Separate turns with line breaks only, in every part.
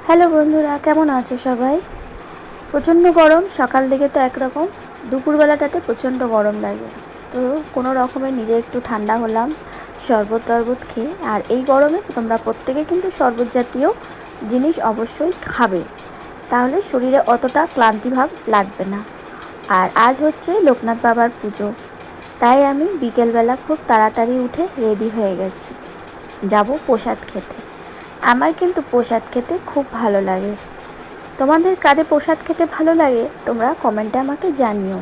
Hello বন্ধুরা, কেমন আছো সবাই? প্রচণ্ড গরম। সকাল থেকে তো একরকম, দুপুরবেলাটাতে প্রচণ্ড গরম লাগে। তো কোনো রকমে নিজে একটু ঠান্ডা হলাম শরবত টরবত খেয়ে। আর এই গরমে তোমরা প্রত্যেকে কিন্তু শরবত জাতীয় জিনিস অবশ্যই খাবে, তাহলে শরীরে অতটা ক্লান্তিভাব লাগবে না। আর আজ হচ্ছে লোকনাথ বাবার পুজো, তাই আমি বিকেলবেলা খুব তাড়াতাড়ি উঠে রেডি হয়ে গেছি, যাব প্রসাদ খেতে। আমার কিন্তু প্রসাদ খেতে খুব ভালো লাগে। তোমাদের কাদের প্রসাদ খেতে ভালো লাগে তোমরা কমেন্টে আমাকে জানিও।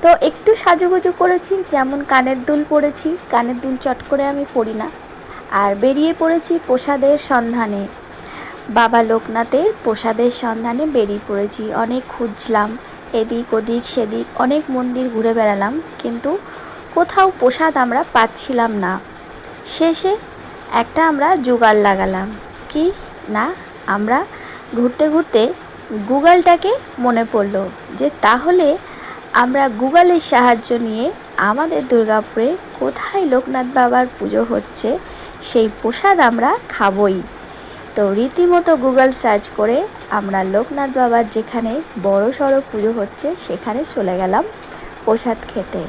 তো একটু সাজুগুজু করেছি, যেমন কানের দুল পরেছি। কানের দুল চট করে আমি পরি না। আর বেরিয়ে পড়েছি প্রসাদের সন্ধানে, বাবা লোকনাথের প্রসাদের সন্ধানে বেরিয়ে পড়েছি। অনেক খুঁজলাম, এদিক ওদিক সেদিক অনেক মন্দির ঘুরে বেড়ালাম, কিন্তু কোথাও প্রসাদ আমরা পাচ্ছিলাম না। শেষে একটা আমরা জোগাড় লাগালাম, কি না, আমরা ঘুরতে ঘুরতে গুগলটাকে মনে পড়লো যে তাহলে আমরা গুগলের সাহায্য নিয়ে আমাদের দুর্গাপুরে কোথায় লোকনাথ বাবার পুজো হচ্ছে সেই প্রসাদ আমরা খাবই। তো রীতিমতো গুগল সার্চ করে আমরা লোকনাথ বাবার যেখানে বড় সড়ো পুজো হচ্ছে সেখানে চলে গেলাম প্রসাদ খেতে।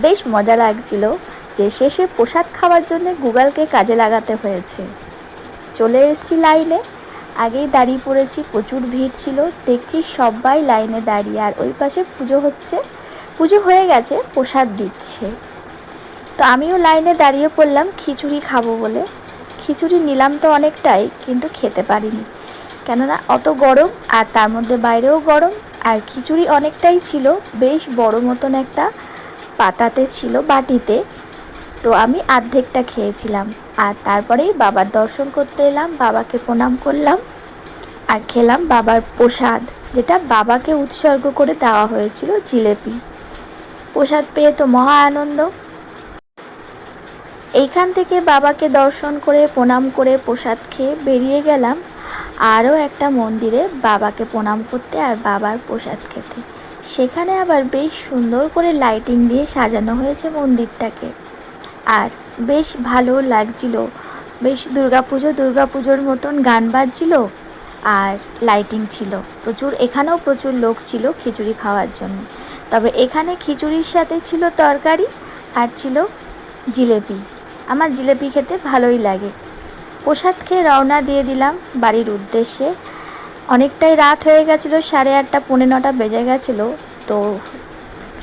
বেশ মজা লাগছিল যে শেষে প্রসাদ খাওয়ার জন্য গুগলকে কাজে লাগাতে হয়েছে। চলে এসেছি লাইনে, আগেই দাঁড়িয়ে পড়েছি, প্রচুর ভিড় ছিল। দেখছি সবাই লাইনে দাঁড়িয়ে, আর ওই পাশে পুজো হচ্ছে, পুজো হয়ে গেছে, প্রসাদ দিচ্ছে। তো আমিও লাইনে দাঁড়িয়ে পড়লাম খিচুড়ি খাবো বলে। খিচুড়ি নিলাম তো অনেকটাই, কিন্তু খেতে পারিনি, কেননা অত গরম, আর তার মধ্যে বাইরেও গরম। আর খিচুড়ি অনেকটাই ছিল, বেশ বড় মতন একটা পাতাতে ছিল, বাটিতে। তো আমি অর্ধেকটা খেয়েছিলাম, আর তারপরেই বাবার দর্শন করতে এলাম, বাবাকে প্রণাম করলাম আর খেলাম বাবার প্রসাদ, যেটা বাবাকে উৎসর্গ করে দেওয়া হয়েছিল, জিলেপি। প্রসাদ পেয়ে তো মহা আনন্দ। এইখান থেকে বাবাকে দর্শন করে প্রণাম করে প্রসাদ খেয়ে বেরিয়ে গেলাম আরও একটা মন্দিরে বাবাকে প্রণাম করতে আর বাবার প্রসাদ খেতে। সেখানে আবার বেশ সুন্দর করে লাইটিং দিয়ে সাজানো হয়েছে মন্দিরটাকে, আর বেশ ভালো লাগছিল। বেশ দুর্গাপুজোর মতন গান বাজছিল আর লাইটিং ছিল প্রচুর। এখানেও প্রচুর লোক ছিল খিচুড়ি খাওয়ার জন্য। তবে এখানে খিচুড়ির সাথে ছিল তরকারি আর ছিল জিলেপি। আমার জিলেপি খেতে ভালোই লাগে। প্রসাদ খেয়ে রওনা দিয়ে দিলাম বাড়ির উদ্দেশ্যে। অনেকটাই রাত হয়ে গেছিলো, 8:30 পৌনে 9টা বেজে গেছিলো। তো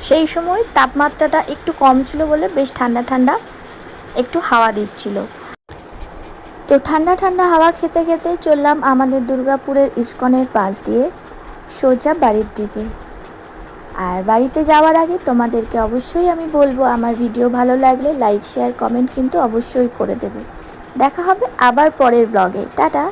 সেই সময় তাপমাত্রাটা একটু কম ছিল বলে বেশ ঠান্ডা ঠান্ডা একটু হাওয়া দিচ্ছিল। তো ঠান্ডা ঠান্ডা হাওয়া খেতে খেতে চললাম আমাদের দুর্গাপুরের ইস্কনের পাশ দিয়ে সোজা বাড়ির দিকে। আর বাড়িতে যাওয়ার আগে তোমাদেরকে অবশ্যই আমি বলবো, আমার ভিডিও ভালো লাগলে লাইক শেয়ার কমেন্ট কিন্তু অবশ্যই করে দেবে। দেখা হবে আবার পরের ব্লগে। টাটা।